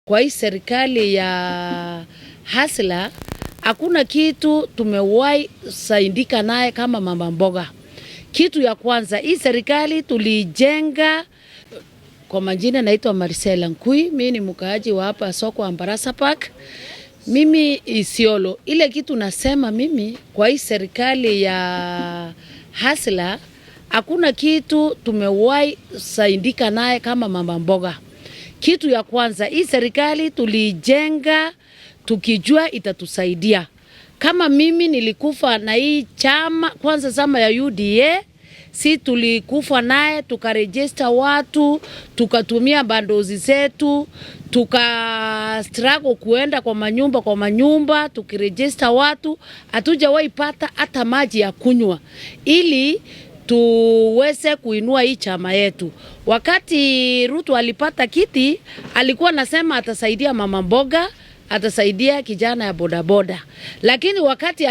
Kwa hii serikali ya Hasla hakuna kitu tumewahi saidika naye kama mama mboga. Kitu ya kwanza, hii serikali tulijenga. Kwa majina naitwa Marcela Nkui, mimi ni mkaaji wa hapa soko Ambarasa Park. Mimi Isiolo. Ile kitu nasema mimi kwa hii serikali ya Hasla hakuna kitu tumewahi saidika naye kama mama mboga. Kitu ya kwanza, hii serikali tulijenga tukijua itatusaidia. Kama mimi nilikufa na hii chama kwanza chama ya UDA, si tulikufa naye tukaregister watu, tukatumia bandozi zetu, struggle kuenda kwa manyumba tukiregister watu, hatujawahi pata hata maji ya kunywa ili tuweze kuinua hii chama yetu. Wakati Ruto alipata kiti, alikuwa nasema atasaidia mama mboga, atasaidia kijana ya bodaboda. Lakini wakati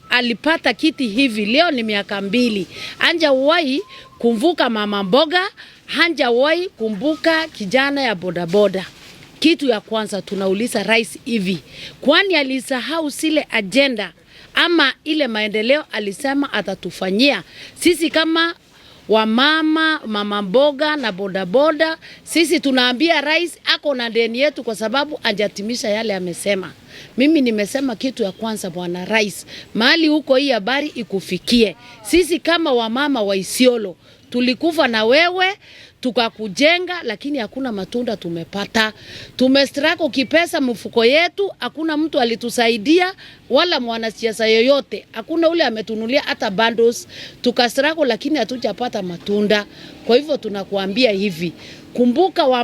alipata kiti hivi, leo ni miaka 2, hanjawahi kumbuka mama mboga, hanjawahi kumbuka kijana ya bodaboda. Kitu ya kwanza tunauliza rais hivi, kwani alisahau zile agenda ama ile maendeleo alisema atatufanyia sisi kama mama mboga na bodaboda? Sisi tunaambia rais ako na deni yetu kwa sababu hajatimisha yale amesema. Mimi nimesema kitu ya kwanza, bwana rais, mahali huko hii habari ikufikie. Sisi kama wamama wa Isiolo tulikufa na wewe, tukakujenga, lakini hakuna matunda tumepata. Tumestruggle kipesa mfuko yetu, hakuna mtu alitusaidia wala mwanasiasa yoyote. Hakuna ule ametunulia hata bundles. Tukastruggle lakini hatujapata matunda. Kwa hivyo tunakuambia hivi, kumbuka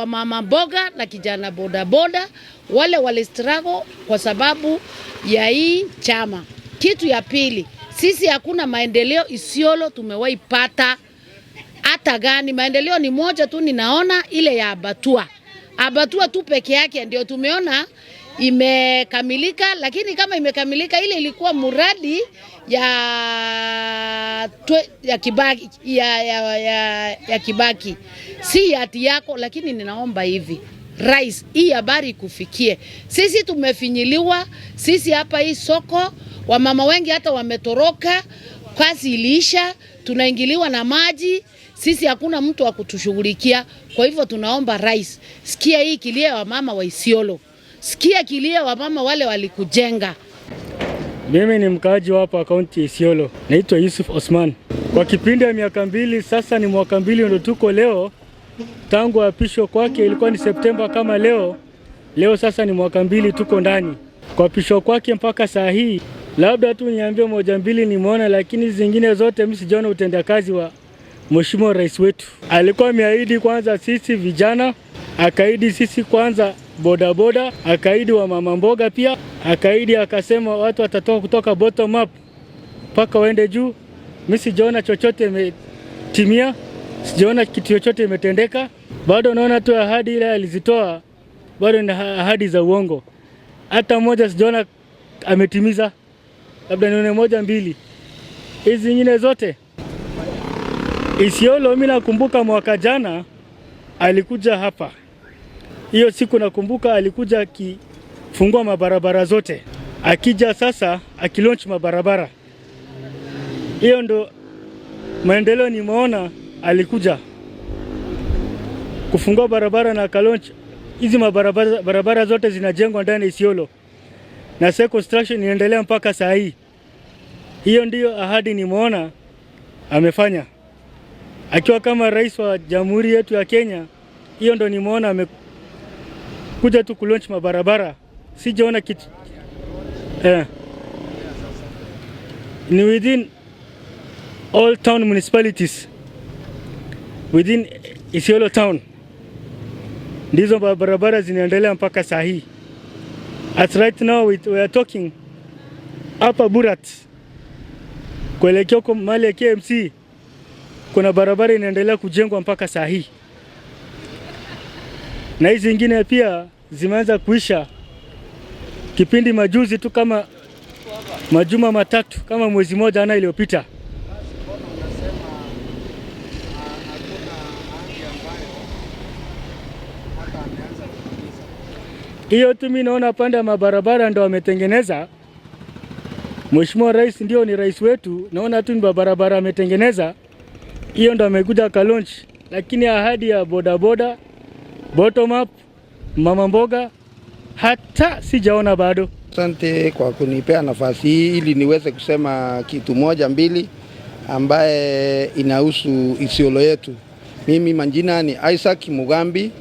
mama mboga na kijana bodaboda wale walistruggle kwa sababu ya hii chama. Kitu ya pili, sisi hakuna maendeleo Isiolo tumewahi pata hata gani. Maendeleo ni moja tu ninaona, ile ya Abatua tu peke yake ndio tumeona imekamilika, lakini kama imekamilika, ile ilikuwa muradi ya Kibaki, si hati yako. Lakini ninaomba hivi rais, hii habari kufikie. Sisi tumefinyiliwa, sisi hapa hii soko wamama wengi hata wametoroka, kazi iliisha, tunaingiliwa na maji, sisi hakuna mtu wa kutushughulikia. Kwa hivyo tunaomba rais, sikia hii kilio wa mama wa Isiolo, sikia kilio wa mama wale walikujenga. Mimi ni mkaaji wa hapa kaunti Isiolo, naitwa Yusuf Osman. Kwa kipindi ya miaka 2 sasa, ni mwaka 2 ndio tuko leo. Tangu apisho kwake ilikuwa ni Septemba kama leo sasa ni mwaka 2 tuko ndani. Kwa pisho kwake mpaka saa hii, labda tu niambie 1-2 nimeona, lakini zingine zote mimi sijaona utendakazi wa Mheshimiwa rais wetu. Alikuwa ameahidi kwanza sisi vijana, akaahidi sisi kwanza bodaboda, akaahidi wa mama mboga pia, akaahidi akasema watu watatoka kutoka bottom up mpaka waende juu. Mimi sijaona chochote imetimia, sijaona kitu chochote imetendeka. Bado naona tu ahadi ile alizitoa bado ni ahadi za uongo. Hata moja sijaona ametimiza, labda nione 1-2. Hizi zingine zote Isiolo, mimi nakumbuka mwaka jana alikuja hapa. Hiyo siku nakumbuka alikuja akifungua mabarabara zote. Akija sasa akilaunch mabarabara. Hiyo ndo maendeleo nimeona, alikuja kufungua barabara na akalaunch. Hizi barabara zote zinajengwa ndani Isiolo. Na construction inaendelea mpaka saa hii. Hiyo ndio ahadi nimeona amefanya. Akiwa kama rais wa Jamhuri yetu ya Kenya, hiyo ndo nimeona amekuja tu kulaunch mabarabara. Sijaona kitu. Ni within all town municipalities within Isiolo town ndizo barabara zinaendelea mpaka saa hii. At right now we are talking hapa Burat kuelekea kwa mali ya KMC, kuna barabara inaendelea kujengwa mpaka saa hii. Na hizi zingine pia zimeanza kuisha kipindi majuzi tu, kama majuma 3 kama mwezi moja ana iliyopita. Hiyo tu mimi naona pande ya mabarabara ndo wametengeneza. Mheshimiwa Rais ndio ni rais wetu, naona tu ni barabara ametengeneza. Hiyo ndo amekuja kalonch, lakini ahadi ya bodaboda, bottom up, mama mboga hata sijaona bado. Asante kwa kunipea nafasi hii ili niweze kusema kitu moja mbili ambaye inahusu Isiolo yetu. Mimi majina ni Isaac Mugambi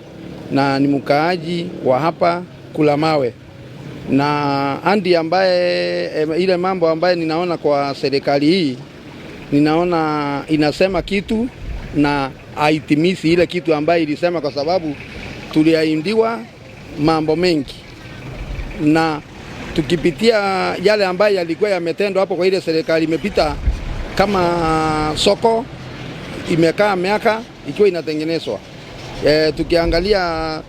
na ni mkaaji wa hapa Kulamawe. Na andi ambaye ile mambo ambaye ninaona kwa serikali hii, ninaona inasema kitu na haitimisi ile kitu ambaye ilisema, kwa sababu tuliahindiwa mambo mengi, na tukipitia yale ambaye yalikuwa yametendwa hapo kwa ile serikali imepita, kama soko imekaa miaka ikiwa inatengenezwa. Tukiangalia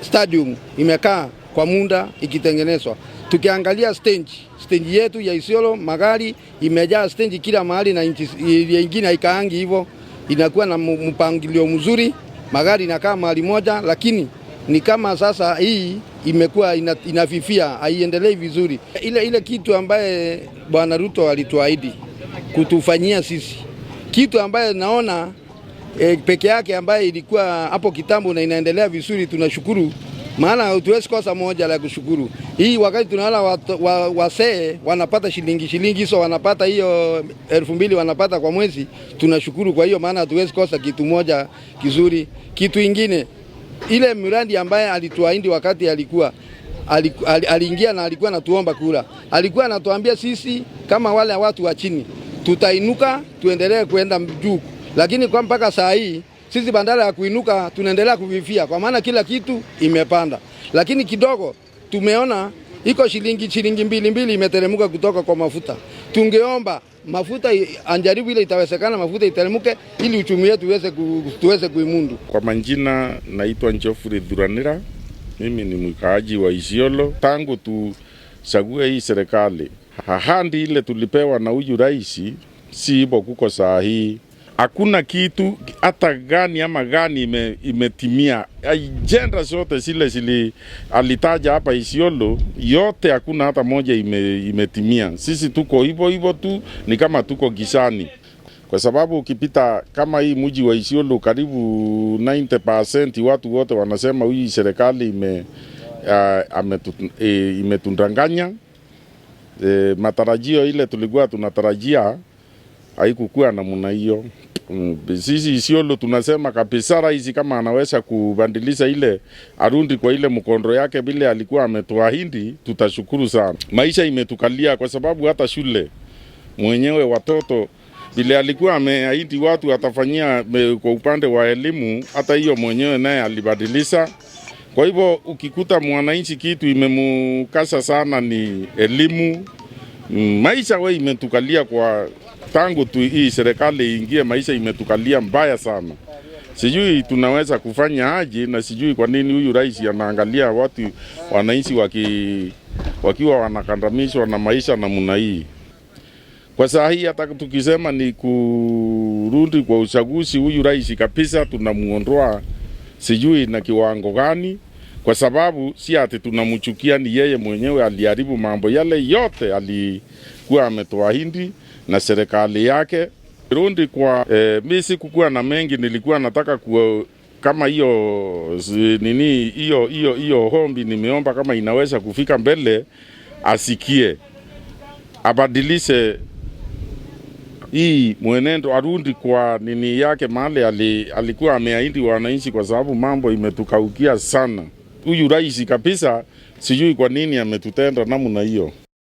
stadium imekaa kwa muda ikitengenezwa. Tukiangalia stage yetu ya Isiolo, magari imejaa stage kila mahali, na nyingine haikaangi hivyo, inakuwa na mpangilio mzuri, magari inakaa mahali moja, lakini ni kama sasa hii imekuwa inafifia, haiendelei vizuri. Ile kitu ambaye Bwana Ruto alituahidi kutufanyia sisi, kitu ambaye naona peke yake ambaye ilikuwa hapo kitambo na inaendelea vizuri, tunashukuru. Maana hatuwezi kosa moja la kushukuru. Hii wakati tunaona wasee wanapata shilingi hizo, wanapata hiyo 2,000 wanapata kwa mwezi, tunashukuru. Kwa hiyo maana hatuwezi kosa kitu moja kizuri. Kitu ingine, ile miradi ambaye alituahidi wakati aliingia na alikuwa anatuomba kula, alikuwa anatuambia sisi kama wale watu wa chini tutainuka tuendelee kwenda juu, lakini kwa mpaka saa hii sisi bandara ya kuinuka tunaendelea kuvifia, kwa maana kila kitu imepanda. Lakini kidogo tumeona iko shilingi mbili imeteremka kutoka kwa mafuta. Tungeomba mafuta anjaribu ile itawezekana, mafuta iteremke ili uchumi wetu tuweze kuimundu. Kwa majina naitwa Geoffrey Thuranira, mimi ni mkaaji wa Isiolo. Tangu tuchague hii serikali, ahadi ile tulipewa na huyu rais si hivyo kuko saa hii. Hakuna kitu hata gani ama gani imetimia. Ajenda zote zile alitaja hapa Isiolo, yote hakuna hata moja imetimia. Sisi tuko hivyo tu, ni kama tuko gishani. Kwa sababu ukipita kama hii mji wa Isiolo, karibu 90% watu wote wanasema hii serikali imetundanganya. Matarajio ile tulikuwa tunatarajia haikukuwa namna hiyo. Sisi Isiolo tunasema kabisa rais kama anaweza kubadilisha ile arundi kwa ile mkondo yake bila alikuwa ametuahidi, tutashukuru sana. Maisha imetukalia kwa sababu hata shule mwenyewe watoto bila alikuwa ameahidi watu atafanyia kwa upande wa elimu, hata hiyo mwenyewe naye alibadilisha. Kwa hivyo ukikuta mwananchi kitu imemukasa sana ni elimu. Maisha wewe imetukalia kwa tangu hii serikali ingie, maisha imetukalia mbaya sana. Sijui tunaweza kufanya aje, na sijui kwa nini huyu rais anaangalia watu wananchi wakiwa wanakandamishwa na maisha namna hii. Kwa saa hii hata tukisema ni kurudi kwa uchaguzi, huyu rais kabisa tunamuondoa sijui na kiwango gani, kwa sababu si ati tunamchukia, ni yeye mwenyewe aliharibu mambo yale yote alikuwa ametoahidi na serikali yake. Rundi kwa mimi sikukuwa na mengi, nilikuwa nataka kama hiyo hiyo hombi nimeomba kama inaweza kufika mbele, asikie, abadilishe hii mwenendo, arundi kwa nini yake mahali alikuwa ameahidi wananchi, kwa sababu mambo imetukaukia sana. Huyu rais kabisa sijui kwa nini ametutenda namna hiyo.